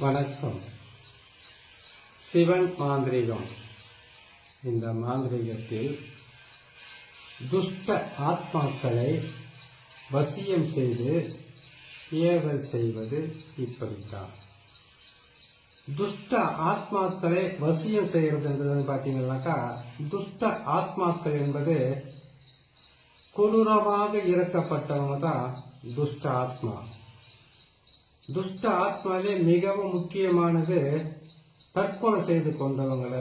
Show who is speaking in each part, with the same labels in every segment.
Speaker 1: வணக்கம். சிவன் மாந்திரிகம். இந்த மாந்திரிகத்தில் துஷ்ட ஆத்மாக்களை வசியம் செய்து ஏவல் செய்வது இப்படித்தான். துஷ்ட ஆத்மாக்களை வசியம் செய்யறதுன்றது பாத்தீங்கன்னாக்கா, துஷ்ட ஆத்மாக்கள் என்பது கொடூரமாக இறக்கப்பட்டவங்க தான் துஷ்ட ஆத்மா. துஷ்ட ஆத்மாவிலே மிகவும் முக்கியமானது தற்கொலை செய்து கொண்டவங்கள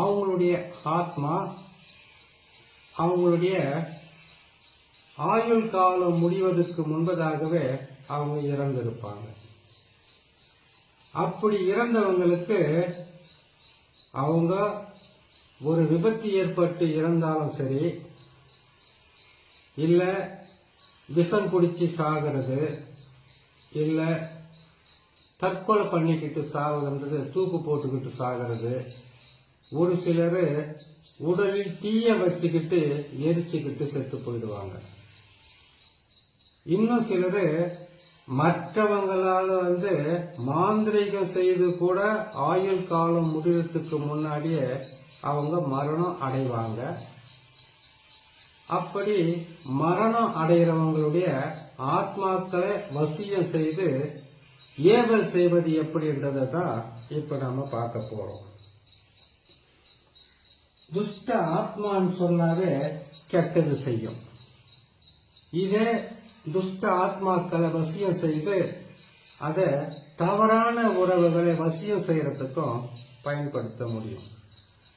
Speaker 1: அவங்களுடைய ஆத்மா அவங்களுடைய ஆயுள் காலம் முடிவதற்கு முன்பதாகவே அவங்க இறந்திருப்பாங்க. அப்படி இறந்தவங்களுக்கு அவங்க ஒரு விபத்து ஏற்பட்டு இறந்தாலும் சரி, இல்ல விஷம் குடிச்சு சாகிறது, இல்ல தற்கொலை பண்ணிக்கிட்டு சாகுறது, தூக்கு போட்டுக்கிட்டு சாகிறது, ஒரு சிலர் உடலில் தீய வச்சுக்கிட்டு எரிச்சுக்கிட்டு செத்து போயிடுவாங்க. இன்னும் சிலர் மற்றவங்களால மாந்திரிகம் செய்து கூட ஆயுள் காலம் முடிவதற்கு முன்னாடியே அவங்க மரணம் அடைவாங்க. அப்படி மரணம் அடைகிறவங்களுடைய ஆத்மாக்களை வசியம் செய்து ஏவல் செய்வது எப்படின்றத தான் இப்ப நாம பார்க்க போறோம். துஷ்ட ஆத்மான்னு சொன்னாவே கெட்டது செய்யும். இதே துஷ்ட ஆத்மாக்களை வசியம் செய்து அதை தவறான உறவுகளை வசியம் செய்யறதுக்கும் பயன்படுத்த முடியும்.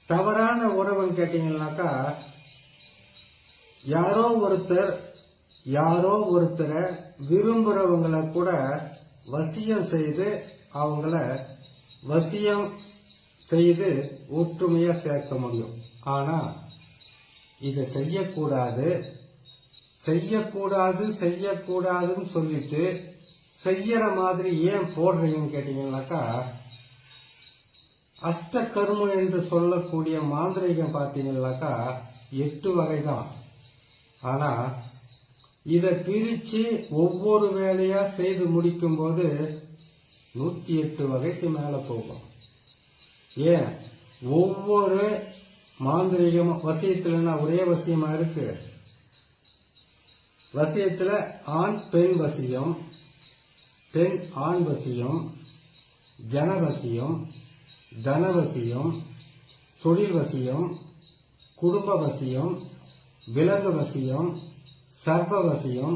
Speaker 1: தவறான உறவுன்னு கேட்டீங்கன்னாக்கா, யாரோ ஒருத்தரை விரும்புறவங்களை கூட வசியம் செய்து அவங்கள வசியம் செய்து ஒற்றுமையா சேர்க்க முடியும். ஆனா இதை செய்யக்கூடாதுன்னு சொல்லிட்டு செய்யற மாதிரி ஏன் போடுறீங்கன்னு கேட்டீங்கன்னாக்கா, அஷ்ட கர்மம் என்று சொல்லக்கூடிய மாந்திரிகம் பார்த்தீங்கன்னாக்கா 8 வகை தான். ஆனா இதை பிரிச்சு ஒவ்வொரு வேலையா செய்து முடிக்கும் போது 108 வகைக்கு மேல போகும். ஏன் ஒவ்வொரு மாந்திரிகம் வசியத்துலன்னா ஒரே வசியமா இருக்கு. வசியத்துல ஆண் பெண் வசியம், பெண் ஆண் வசியம், ஜனவசியம், தனவசியம், தொழில் வசியம், குடும்ப வசியம், விலங்கு வசியம், சர்வவசியம்,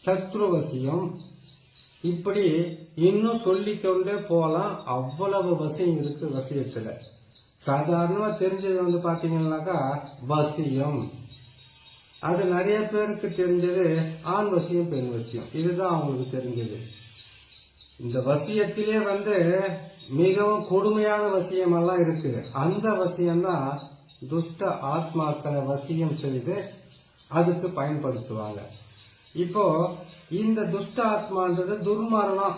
Speaker 1: சத்ருவசியம், இப்படி இன்னும் சொல்லிக்கொண்டே போலாம். அவ்வளவு வசியம் இருக்கு வசியத்துல. சாதாரணமா தெரிஞ்சது பாத்தீங்கன்னாக்கா வசியம், அது நிறைய பேருக்கு தெரிஞ்சது ஆண் வசியம் பெண் வசியம், இதுதான் அவங்களுக்கு தெரிஞ்சது. இந்த வசியத்திலே மிகவும் கொடுமையான வசியம் எல்லாம் இருக்கு. அந்த வசியம்தான் துஷ்ட ஆத்மாக்களை வசியம் செய்து அதுக்கு பயன்படுத்துவாங்க. இப்போ இந்த துஷ்ட ஆத்மான்றது துர்மரணம்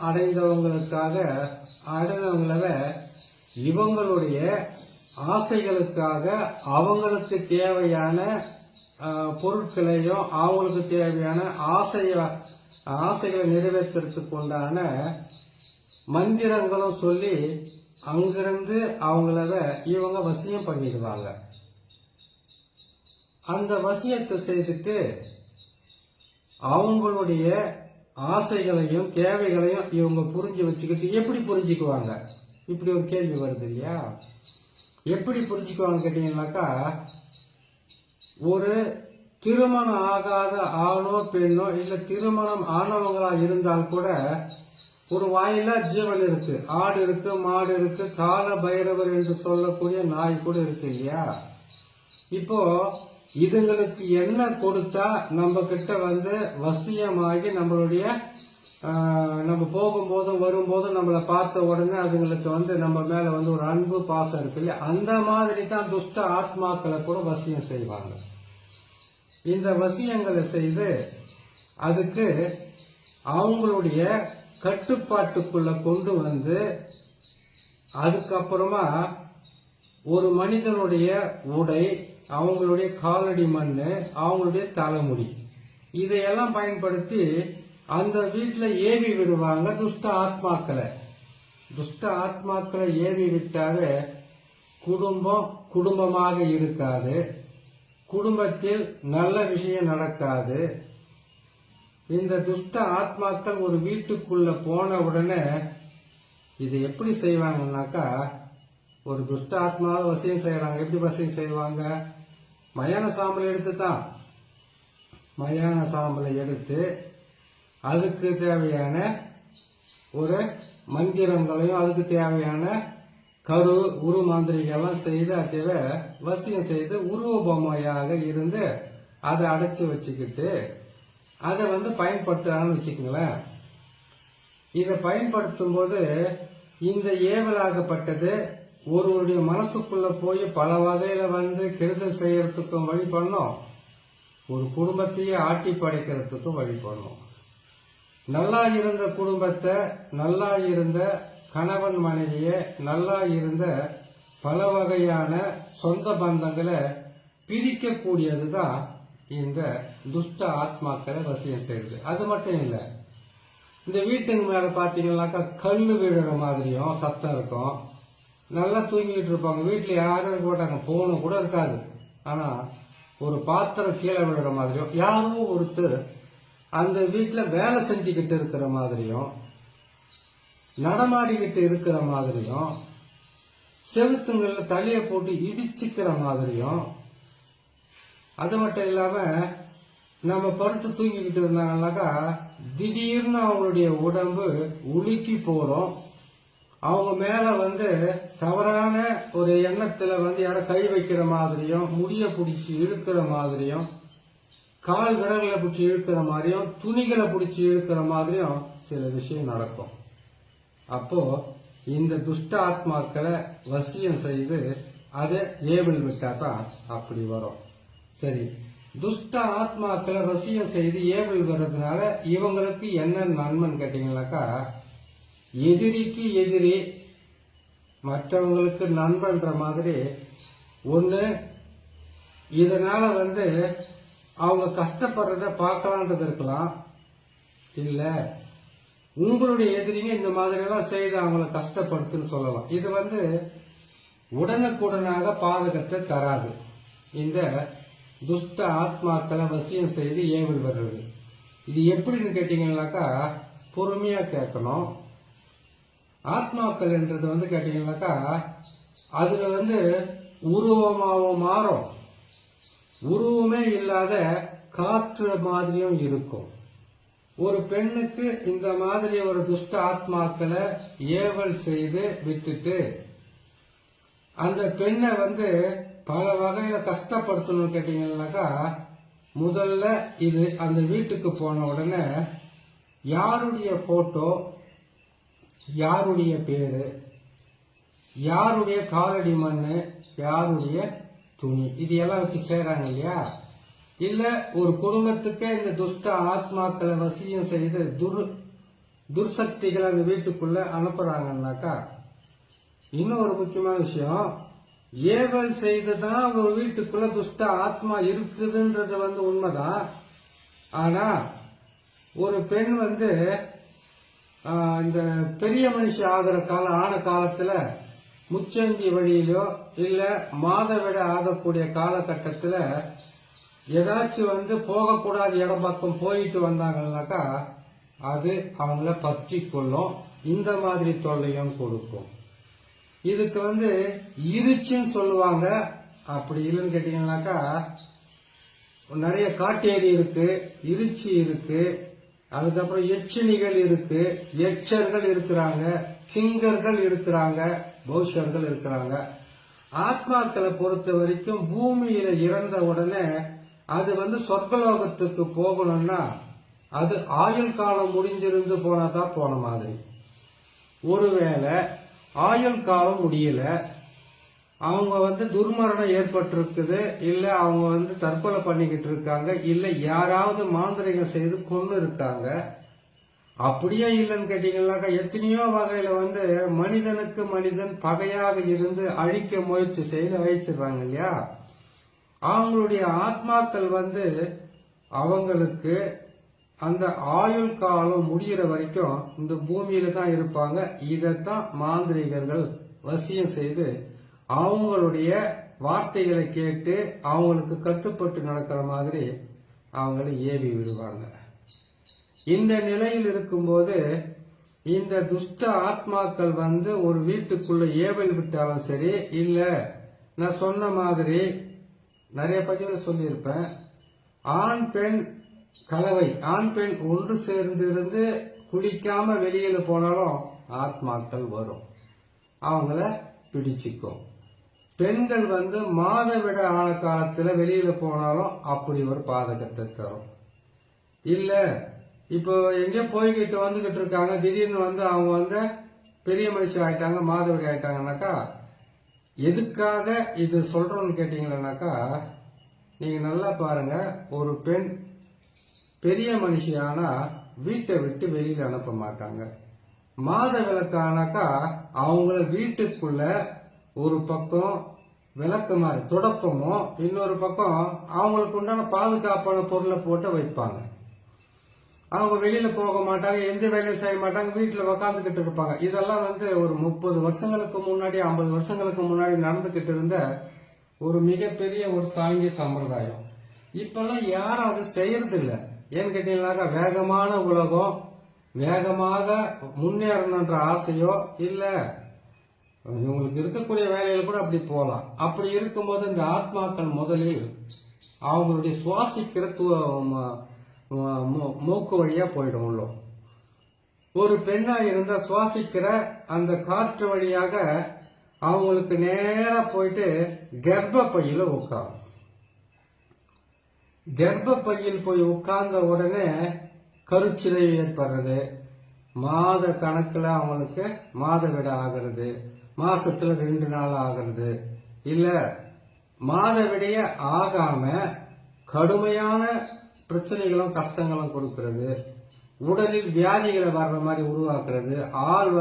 Speaker 1: அடைந்தவங்கள இவங்களுடைய ஆசைகளுக்காக அவங்களுக்கு தேவையான பொருட்களையும் அவங்களுக்கு தேவையான ஆசைகளை நிறைவேற்றுறதுக்கு உண்டான மந்திரங்களும் சொல்லி அங்கிருந்து அவங்கள இவங்க வசியம் பண்ணிடுவாங்க. அந்த வசியத்தை செய்துட்டு அவங்களுடைய ஆசைகளையும் தேவைகளையும் இவங்க புரிஞ்சு வச்சுக்கிட்டு எப்படி புரிஞ்சுக்குவாங்க? இப்படி ஒரு கேள்வி வருது இல்லையா? எப்படி புரிஞ்சுக்குவாங்க கேட்டீங்கன்னாக்கா, ஒரு திருமணம் ஆகாத ஆணோ பெண்ணோ இல்ல திருமணம் ஆனவங்களா இருந்தால் கூட ஒரு வாயிலா ஜீவன் இருக்கு, ஆடு இருக்கு, மாடு இருக்கு, கால பைரவர் என்று சொல்லக்கூடிய நாய் கூட இருக்கு இல்லையா? இப்போ இதுங்களுக்கு என்ன கொடுத்தா நம்ம கிட்ட வசியமாகி நம்மளுடைய நம்ம போகும்போதும் வரும்போதும் நம்மளை பார்த்த உடனே அதுங்களுக்கு நம்ம மேல ஒரு அன்பு பாசம் இருக்கு இல்லையா? அந்த மாதிரி தான் துஷ்ட ஆத்மாக்களை கூட வசியம் செய்வாங்க. இந்த வசியங்களை செய்து அதுக்கு அவங்களுடைய கட்டுப்பாட்டுக்குள்ள கொண்டு அதுக்கப்புறமா ஒரு மனிதனுடைய உடை, அவங்களுடைய காலடி மண்ணு, அவங்களுடைய தலைமுடி, இதையெல்லாம் பயன்படுத்தி அந்த வீட்டுல ஏவி விடுவாங்க துஷ்ட ஆத்மாக்களை. துஷ்ட ஆத்மாக்களை ஏவி விட்டாலே குடும்பம் குடும்பமாக இருக்காது, குடும்பத்தில் நல்ல விஷயம் நடக்காது. இந்த துஷ்ட ஆத்மாக்கள் ஒரு வீட்டுக்குள்ள போன உடனே இது எப்படி செய்வாங்கன்னாக்கா, ஒரு துஷ்ட ஆத்மாவை வசியம் செய்யறாங்க. எப்படி வசியம் செய்வாங்க? மயான சாம்பலை எடுத்து தான், மயான சாம்பலை எடுத்து அதுக்கு தேவையான ஒரு மந்திரங்களையும் அதுக்கு தேவையான கரு உரு மாந்திரிகெல்லாம் செய்து அதை வசியம் செய்து உருவ பொம்மையாக இருந்து அதை அடைச்சி வச்சுக்கிட்டு அதை பயன்படுத்துறாங்கன்னு வச்சுக்கோங்களேன். இதை பயன்படுத்தும் போது இந்த ஏவலாகப்பட்டது ஒருவருடைய மனசுக்குள்ள போய் பல வகையில கெடுதல் செய்யறதுக்கும் வழி பண்ணும், ஒரு குடும்பத்தையே ஆட்டி படைக்கிறதுக்கும் வழி பண்ணும். நல்லா இருந்த குடும்பத்தை, நல்லா இருந்த கணவன் மனைவிய, நல்லா இருந்த பல வகையான சொந்த பந்தங்களை பிரிக்கக்கூடியதுதான் இந்த துஷ்ட ஆத்மாக்களை வசியம் செய்யுது. அது மட்டும் இல்ல, இந்த வீட்டுக்கு மேல பாத்தீங்கன்னாக்கா கல்லு விழுற மாதிரியும் சத்தம் இருக்கும். நல்லா தூங்கிட்டு இருப்பாங்க, வீட்டுல யாரும் இருக்க மாட்டாங்க, போன கூட இருக்காது. ஆனா ஒரு பாத்திரம் கீழே விழுற மாதிரியும், யாரோ ஒருத்தர் அந்த வீட்டுல வேலை செஞ்சுக்கிட்டு இருக்கிற மாதிரியும், நடமாடிக்கிட்டு இருக்கிற மாதிரியும், செவுத்துங்கள்ல தலைய போட்டு இடிச்சுக்கிற மாதிரியும், அது மட்டும் இல்லாம நம்ம படுத்து தூங்கிக்கிட்டு இருந்தாங்கன்னாக்கா திடீர்னு அவங்களுடைய உடம்பு உலுக்கி போடும். அவங்க மேல தவறான ஒரு எண்ணத்துல யார கை வைக்கிற மாதிரியும், முடிய பிடிச்சி இழுக்கிற மாதிரியும், கால் விரல்களை பிடிச்சி இழுக்கிற மாதிரியும், துணிகளை பிடிச்சி இழுக்கிற மாதிரியும் சில விஷயம் நடக்கும். அப்போ இந்த துஷ்ட ஆத்மாக்களை வசியம் செய்து அதை ஏவல் விட்டாதான் அப்படி வரும். சரி, துஷ்ட ஆத்மாக்களை வசியம் செய்து ஏவல் வர்றதுனால இவங்களுக்கு என்ன நன்மைன்னு கேட்டீங்கன்னாக்கா, எதிரிக்கு எதிரி மற்றவங்களுக்கு நண்பன்ற மாதிரி ஒண்ணு. இதனால அவங்க கஷ்டப்படுறத பார்க்கலான்றது இருக்கலாம். இல்ல உங்களுடைய எதிரிங்க இந்த மாதிரி எல்லாம் செய்து அவங்கள கஷ்டப்படுத்துன்னு சொல்லலாம். இது உடனுக்குடனாக பாதகத்தை தராது. இந்த துஷ்ட ஆத்மாக்களை வசியம் செய்து ஏவல் வர்றது இது எப்படின்னு கேட்டீங்கன்னாக்கா, பொறுமையா கேட்கணும். ஆத்மாக்கள் என்றது கேட்டீங்கன்னாக்கா, அதுல உருவமாகவும் மாறும், உருவமே இல்லாத காற்று மாதிரியும் இருக்கும். ஒரு பெண்ணுக்கு இந்த மாதிரி ஒரு துஷ்ட ஆத்மாக்களை ஏவல் செய்து விட்டுட்டு அந்த பெண்ணை பல வகையில கஷ்டப்படுத்தணும்னு கேட்டீங்கன்னாக்கா, முதல்ல இது அந்த வீட்டுக்கு போன உடனே யாருடைய போட்டோ, யாருடைய பேரு, யாருடைய காலடி மண்ணு, யாருடைய துணி, இது எல்லாம் வச்சு செய்யறாங்க இல்லையா? இல்ல ஒரு குடும்பத்துக்கே இந்த துஷ்ட ஆத்மாக்களை வசியம் செய்து துர்சக்திகளை அந்த வீட்டுக்குள்ள அனுப்புறாங்கன்னாக்கா, இன்னும் ஒரு முக்கியமான விஷயம், ஏவல் செய்துதான் ஒரு வீட்டுக்குள்ள துஷ்ட ஆத்மா இருக்குதுன்றது உண்மைதான். ஆனா ஒரு பெண் இந்த பெரிய மனுஷி ஆகிற ஆன காலத்துல முச்சந்தி வழியிலோ இல்ல மாதவிட ஆகக்கூடிய காலகட்டத்துல ஏதாச்சும் போகக்கூடாத இடம் பக்கம் போயிட்டு வந்தாங்கன்னாக்கா அது அவங்கள பற்றி கொள்ளும், இந்த மாதிரி தொல்லையும் கொடுக்கும். இதுக்கு இருச்சுன்னு சொல்லுவாங்க. அப்படி இல்லைன்னு கேட்டீங்கன்னாக்கா, நிறைய காட்டேரி இருக்கு, இருச்சி இருக்கு, அதுக்கப்புறம் எச்சினிகள் இருக்கு, எச்சர்கள் இருக்கிறாங்க, கிங்கர்கள் இருக்கிறாங்க, பௌஷர்கள் இருக்கிறாங்க. ஆத்மாக்களை பொறுத்த வரைக்கும் பூமியில இறந்த உடனே அது சொர்க்கலோகத்துக்கு போகணும்னா அது ஆயுள் காலம் முடிஞ்சிருந்து போனாதான் போன மாதிரி. ஒருவேளை ஆயுள் காலம் முடியல, அவங்க துர்மரணம் ஏற்பட்டிருக்குது, இல்ல அவங்க தற்கொலை பண்ணிக்கிட்டு இருக்காங்க, இல்ல யாராவது மாந்திரிகம் செய்து கொண்டு இருக்காங்க, அப்படியே இல்லைன்னு கேட்டீங்கன்னாக்கா எத்தனையோ வகையில மனிதனுக்கு மனிதன் பகையாக இருந்து அழிக்க முயற்சி செய்து வச்சிடுறாங்க இல்லையா? அவங்களுடைய ஆத்மாக்கள் அவங்களுக்கு அந்த ஆயுள் காலம் முடிகிற வரைக்கும் இந்த பூமியில தான் இருப்பாங்க. இதைத்தான் மாந்திரிகர்கள் வசியம் செய்து அவங்களுடைய வார்த்தைகளை கேட்டு அவங்களுக்கு கட்டுப்பட்டு நடக்கிற மாதிரி அவங்களை ஏவி விடுவாங்க. இந்த நிலையில் இருக்கும்போது இந்த துஷ்ட ஆத்மாக்கள் ஒரு வீட்டுக்குள்ள ஏவல் விட்டாலும் சரி, இல்ல நான் சொன்ன மாதிரி நிறைய பதிவுல சொல்லியிருப்பேன், ஆண் பெண் கலவை, ஆண் பெண் ஒன்று சேர்ந்து இருந்து குளிக்காம வெளியில போனாலும் ஆத்மாக்கள் வரும், அவங்கள பிடிச்சிக்கும். பெண்கள் மாதவிட ஆன காலத்துல வெளியில போனாலும் அப்படி ஒரு பாதகத்தை தரும். இல்ல இப்போ எங்கேயோ போய்கிட்டு வந்துகிட்டு இருக்காங்க, திடீர்னு அவங்க பெரிய மனுஷன் ஆயிட்டாங்க, மாதவிட ஆயிட்டாங்கன்னாக்கா எதுக்காக இது சொல்றோம்னு கேட்டீங்கன்னாக்கா, நீங்க நல்லா பாருங்க, ஒரு பெண் பெரிய மனுஷியானா வீட்டை விட்டு வெளியில அனுப்ப மாட்டாங்க. மாத விளக்கானாக்கா அவங்கள வீட்டுக்குள்ள ஒரு பக்கம் விளக்கு மாதிரி தொடப்பமோ, இன்னொரு பக்கம் அவங்களுக்கு உண்டான பாதுகாப்பான பொருளை போட்டு வைப்பாங்க. அவங்க வெளியில போக மாட்டாங்க, எந்த வேலையும் செய்ய மாட்டாங்க, வீட்டுல உக்காந்துக்கிட்டு இருப்பாங்க. இதெல்லாம் ஒரு 30 வருஷங்களுக்கு முன்னாடி 50 வருஷங்களுக்கு முன்னாடி நடந்துகிட்டு இருந்த ஒரு மிகப்பெரிய ஒரு சாங்கிய சம்பிரதாயம். இப்பெல்லாம் யாரும் அது செய்யறது இல்லை. ஏன்னு கேட்டீங்கன்னாக்கா, வேகமான உலகம், வேகமாக முன்னேறணுன்ற ஆசையோ இல்ல இவங்களுக்கு இருக்கக்கூடிய வேலையில கூட அப்படி போகலாம். அப்படி இருக்கும்போது இந்த ஆத்மாக்கள் முதலில் அவங்களுடைய சுவாசிக்கிற மூக்கு வழியா போயிடும் உள்ள. ஒரு பெண்ணா இருந்தா சுவாசிக்கிற அந்த காற்று வழியாக அவங்களுக்கு நேரா போயிட்டு கர்ப்பப்பையில உட்காரும். கர்ப்பப்பையில் போய் உட்கார்ந்த உடனே கருச்சிதைவு ஏற்படுறது, மாத கணக்குல அவங்களுக்கு மாதவிட ஆகிறது, மாசத்துல 2 நாள் ஆகிறது, இல்ல மாதவிடைய ஆகாம கடுமையான பிரச்சனைகளும் கஷ்டங்களும் கொடுக்கிறது, உடலில் வியாதிகளை வர்ற மாதிரி உருவாக்குறது. ஆள்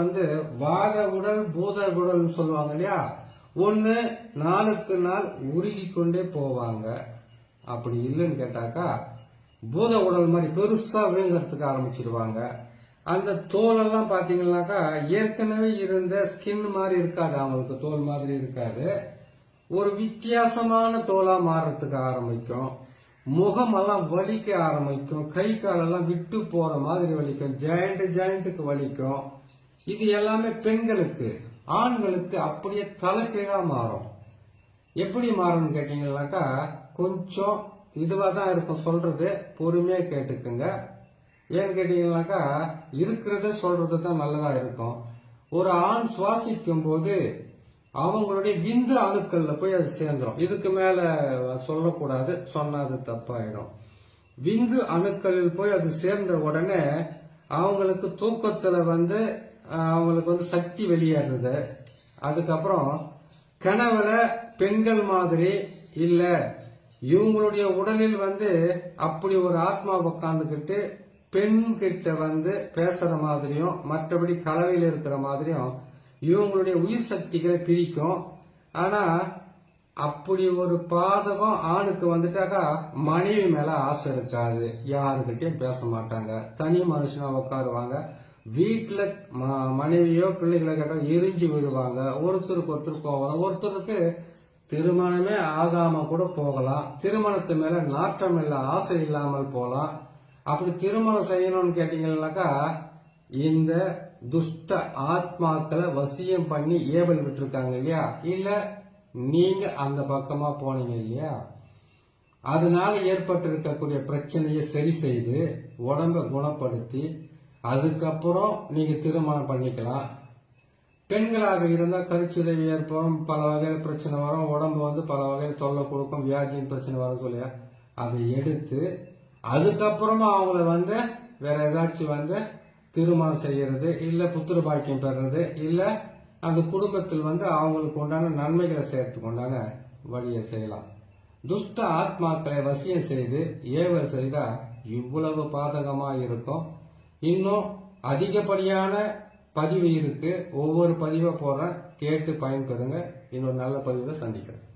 Speaker 1: வாத உடல் பூத உடல் சொல்லுவாங்க இல்லையா, ஒண்ணு நாளுக்கு நாள் உருகி கொண்டே போவாங்க. அப்படி இல்லைன்னு கேட்டாக்கா பூத உடல் மாதிரி பெருசா வீங்கறதுக்கு ஆரம்பிச்சிடுவாங்க. அந்த தோலெல்லாம் பாத்தீங்கன்னாக்கா ஏற்கனவே இருந்த ஸ்கின் மாதிரி இருக்காது, அவங்களுக்கு தோல் மாதிரி இருக்காது, ஒரு வித்தியாசமான தோலா மாறுறதுக்கு ஆரம்பிக்கும். முகமெல்லாம் வலிக்க ஆரம்பிக்கும், கை காலெல்லாம் விட்டு போற மாதிரி வலிக்கும், ஜாயிண்ட்டுக்கு வலிக்கும். இது எல்லாமே பெண்களுக்கு. ஆண்களுக்கு அப்படியே தலைகீழா மாறும். எப்படி மாறும்னு கேட்டீங்கன்னாக்கா கொஞ்சம் இதுவா தான் இருக்கும், சொல்றது பொறுமையா கேட்டுக்குங்க. ஏன்னு கேட்டீங்கன்னாக்கா இருக்கிறத சொல்றது தான் நல்லதா இருக்கும். ஒரு ஆண் சுவாசிக்கும் போது அவங்களுடைய விந்து அணுக்கள்ல போய் அது சேர்ந்துடும். இதுக்கு மேல சொல்லக்கூடாது, சொன்னா அது தப்பாயிடும். விந்து அணுக்களில் போய் அது சேர்ந்த உடனே அவங்களுக்கு தூக்கத்துல அவங்களுக்கு சக்தி வெளியேறது. அதுக்கப்புறம் கனவுல பெண்கள் மாதிரி இல்ல, இவங்களுடைய உடலில் அப்படி ஒரு ஆத்மா உட்காந்துக்கிட்டு பெண் கிட்ட பேசுற மாதிரியும் மற்றபடி கலவையில் இருக்கிற மாதிரியும் இவங்களுடைய உயிர் சக்திகளை பிரிக்கும். ஆனா அப்படி ஒரு பாதகம் ஆணுக்கு வந்துட்டாக்கா மனைவி மேல ஆசை இருக்காது, யாருக்கிட்டையும் பேச மாட்டாங்க, தனி மனுஷனா உட்காருவாங்க. வீட்டுல மனைவியோ பிள்ளைகளை கேட்டோ எரிஞ்சு விடுவாங்க, ஒருத்தருக்கு ஒருத்தர் போவாங்க. ஒருத்தருக்கு திருமணமே ஆகாம கூட போகலாம், திருமணத்து மேல நாட்டம் இல்ல ஆசை இல்லாமல் போலாம். அப்படி திருமணம் செய்யணும்னு கேட்டீங்கன்னாக்கா இந்த துஷ்ட ஆத்மாக்களை வசியம் பண்ணி ஏவல் விட்டுருக்காங்க இல்லையா, இல்ல நீங்க அந்த பக்கமா போனீங்க இல்லையா, அதனால ஏற்பட்டு இருக்கக்கூடிய பிரச்சனையை சரி செய்து உடம்ப குணப்படுத்தி அதுக்கப்புறம் நீங்க திருமணம் பண்ணிக்கலாம். பெண்களாக இருந்தா கருச்சிதைவு ஏற்படும், பல வகையில் பிரச்சனை வரும், உடம்பு பல வகையில் தொல்லை கொடுக்கும், வியாதியின் பிரச்சனை வரும் சொல்லியா, அதை எடுத்து அதுக்கப்புறமா அவங்கள வேற ஏதாச்சும் திருமணம் செய்யறது, இல்ல புத்திர பாக்கியம் பெறது, இல்ல அந்த குடும்பத்தில் அவங்களுக்கு உண்டான நன்மைகளை செய்யறதுக்கு உண்டான வழியை செய்யலாம். துஷ்ட ஆத்மாக்களை வசியம் செய்து ஏவல் செய்தா இவ்வளவு பாதகமா இருக்கும். இன்னும் அதிகப்படியான பதிவு இருக்கு, ஒவ்வொரு பதிவை போற கேட்டு பயன்பெறுங்க. இன்னொரு நல்ல பதிவுல சந்திக்கிறேன்.